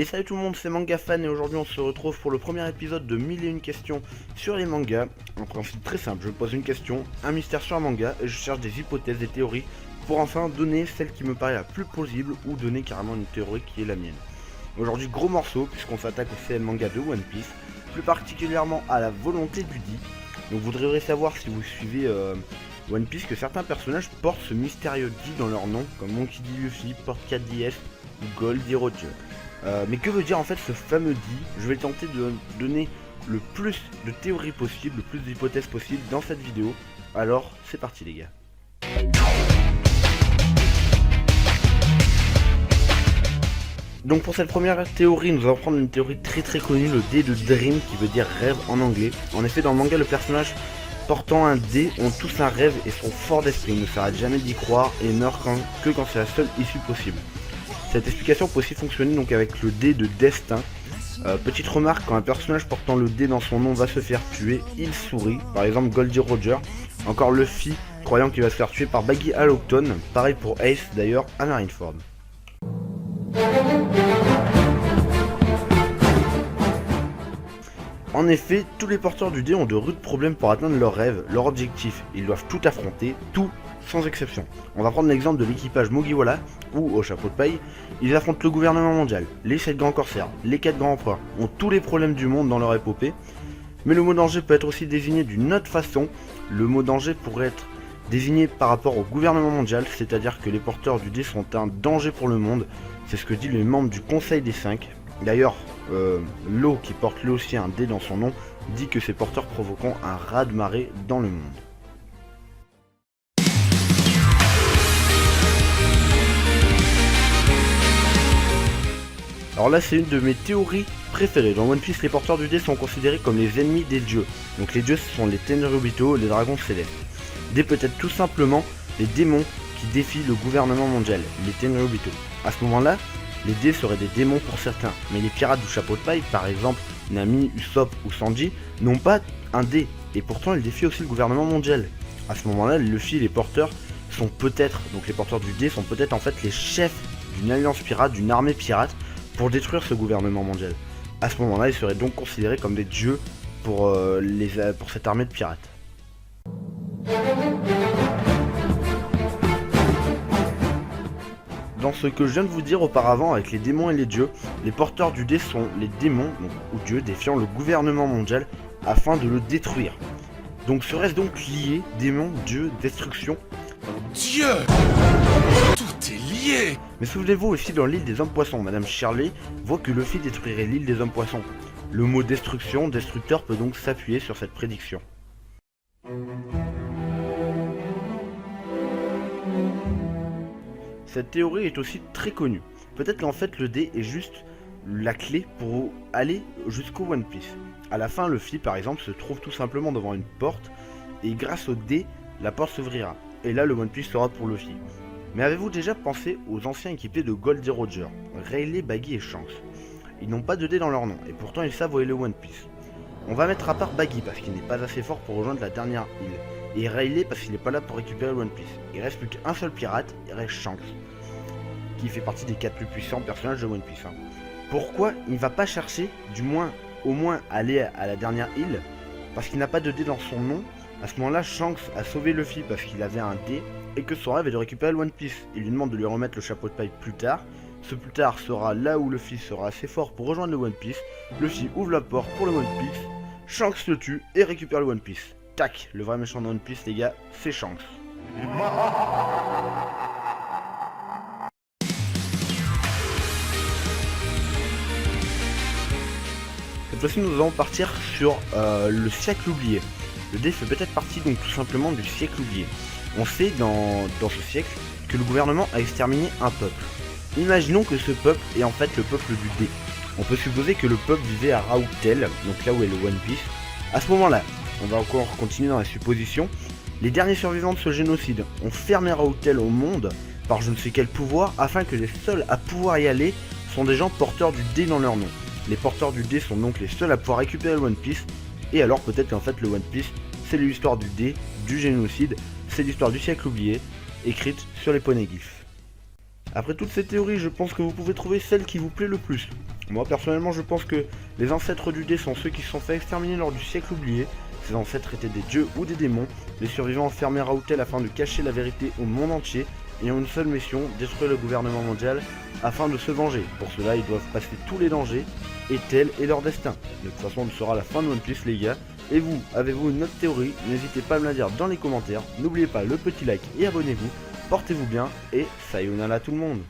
Et salut tout le monde, c'est MangaFan et aujourd'hui on se retrouve pour le premier épisode de 1001 questions sur les mangas. Un principe très simple, je pose une question, un mystère sur un manga et je cherche des hypothèses, des théories pour enfin donner celle qui me paraît la plus plausible ou donner carrément une théorie qui est la mienne. Aujourd'hui gros morceau puisqu'on s'attaque au CL manga de One Piece, plus particulièrement à la volonté du dit. Donc vous devrez savoir si vous suivez One Piece que certains personnages portent ce mystérieux dit dans leur nom, comme Monkey D. Luffy porte 4DS ou Gold D. Roger. Mais que veut dire en fait ce fameux dit? Je vais tenter de donner le plus de théories possible, le plus d'hypothèses possibles dans cette vidéo. Alors c'est parti les gars. Donc pour cette première théorie, nous allons prendre une théorie très connue, le dé de Dream qui veut dire rêve en anglais. En effet dans le manga le personnage portant un dé ont tous un rêve et sont forts d'esprit, ne s'arrêtent jamais d'y croire et meurent que quand c'est la seule issue possible. Cette explication peut aussi fonctionner donc avec le dé de destin. Petite remarque, quand un personnage portant le dé dans son nom va se faire tuer, il sourit, par exemple Goldie Roger. Encore Luffy croyant qu'il va se faire tuer par Baggy Hallowton, pareil pour Ace d'ailleurs à Marineford. En effet, tous les porteurs du dé ont de rudes problèmes pour atteindre leurs rêves, leur objectif. Ils doivent tout affronter, tout sans exception. On va prendre l'exemple de l'équipage Mugiwara, ou au chapeau de paille, ils affrontent le gouvernement mondial, les 7 grands corsaires, les 4 grands empereurs, ont tous les problèmes du monde dans leur épopée. Mais le mot danger peut être aussi désigné d'une autre façon. Le mot danger pourrait être désigné par rapport au gouvernement mondial, c'est-à-dire que les porteurs du dé sont un danger pour le monde. C'est ce que dit le membre du Conseil des 5. D'ailleurs, Law, qui porte lui aussi un dé dans son nom, dit que ces porteurs provoqueront un raz-de-marée dans le monde. Alors là c'est une de mes théories préférées. Dans One Piece, les porteurs du dé sont considérés comme les ennemis des dieux. Donc les dieux ce sont les Tenryubito, les dragons célestes. Dé peut être tout simplement les démons qui défient le gouvernement mondial, les Tenryubito. À ce moment-là, les dés seraient des démons pour certains, mais les pirates du chapeau de paille, par exemple Nami, Usopp ou Sanji, n'ont pas un dé, et pourtant ils défient aussi le gouvernement mondial. À ce moment-là, Luffy et les porteurs sont peut-être, donc les porteurs du dé sont peut-être en fait les chefs d'une alliance pirate, d'une armée pirate, pour détruire ce gouvernement mondial. À ce moment-là, ils seraient donc considérés comme des dieux pour cette armée de pirates. Dans ce que je viens de vous dire auparavant avec les démons et les dieux, les porteurs du dé sont les démons, donc, ou dieux, défiant le gouvernement mondial afin de le détruire. Donc serait-ce donc lié, démons, dieux, destruction? Dieu! Tout est lié! Mais souvenez-vous aussi dans l'île des hommes poissons, Madame Shirley voit que Luffy détruirait l'île des hommes poissons. Le mot destruction, destructeur peut donc s'appuyer sur cette prédiction. Cette théorie est aussi très connue. Peut-être qu'en fait le dé est juste la clé pour aller jusqu'au One Piece. À la fin, Luffy par exemple se trouve tout simplement devant une porte et grâce au dé, la porte s'ouvrira. Et là le One Piece sera pour Luffy. Mais avez-vous déjà pensé aux anciens équipiers de Gold et Roger, Rayleigh, Baggy et Shanks? Ils n'ont pas de dé dans leur nom et pourtant ils savent où est le One Piece. On va mettre à part Baggy parce qu'il n'est pas assez fort pour rejoindre la dernière île. Et Rayleigh parce qu'il n'est pas là pour récupérer le One Piece. Il reste plus qu'un seul pirate, il reste Shanks, qui fait partie des 4 plus puissants personnages de One Piece. Pourquoi il ne va pas chercher, au moins aller à la dernière île? Parce qu'il n'a pas de dé dans son nom. À ce moment-là, Shanks a sauvé Luffy parce qu'il avait un dé et que son rêve est de récupérer le One Piece. Il lui demande de lui remettre le chapeau de paille plus tard. Ce plus tard sera là où Luffy sera assez fort pour rejoindre le One Piece. Luffy ouvre la porte pour le One Piece. Shanks le tue et récupère le One Piece. Tac, le vrai méchant de One Piece les gars, c'est Shanks. Cette fois-ci nous allons partir sur le siècle oublié. Le dé fait peut-être partie donc tout simplement du siècle oublié. On sait dans ce siècle que le gouvernement a exterminé un peuple. Imaginons que ce peuple est en fait le peuple du dé. On peut supposer que le peuple vivait à Rautel, donc là où est le One Piece. À ce moment-là, on va encore continuer dans la supposition, les derniers survivants de ce génocide ont fermé Rautel au monde par je ne sais quel pouvoir afin que les seuls à pouvoir y aller sont des gens porteurs du dé dans leur nom. Les porteurs du dé sont donc les seuls à pouvoir récupérer le One Piece. Et alors peut-être qu'en fait le One Piece c'est l'histoire du dé, du génocide, c'est l'histoire du siècle oublié, écrite sur les poneglyphes. Après toutes ces théories, je pense que vous pouvez trouver celle qui vous plaît le plus. Moi personnellement je pense que les ancêtres du dé sont ceux qui se sont fait exterminer lors du siècle oublié. Ces ancêtres étaient des dieux ou des démons. Les survivants enfermés à Raoutel afin de cacher la vérité au monde entier et ont une seule mission, détruire le gouvernement mondial afin de se venger. Pour cela ils doivent passer tous les dangers et tel est leur destin. De toute façon ce sera la fin de One Piece les gars. Et vous, avez-vous une autre théorie? N'hésitez pas à me la dire dans les commentaires. N'oubliez pas le petit like et abonnez-vous. Portez-vous bien et sayonara tout le monde.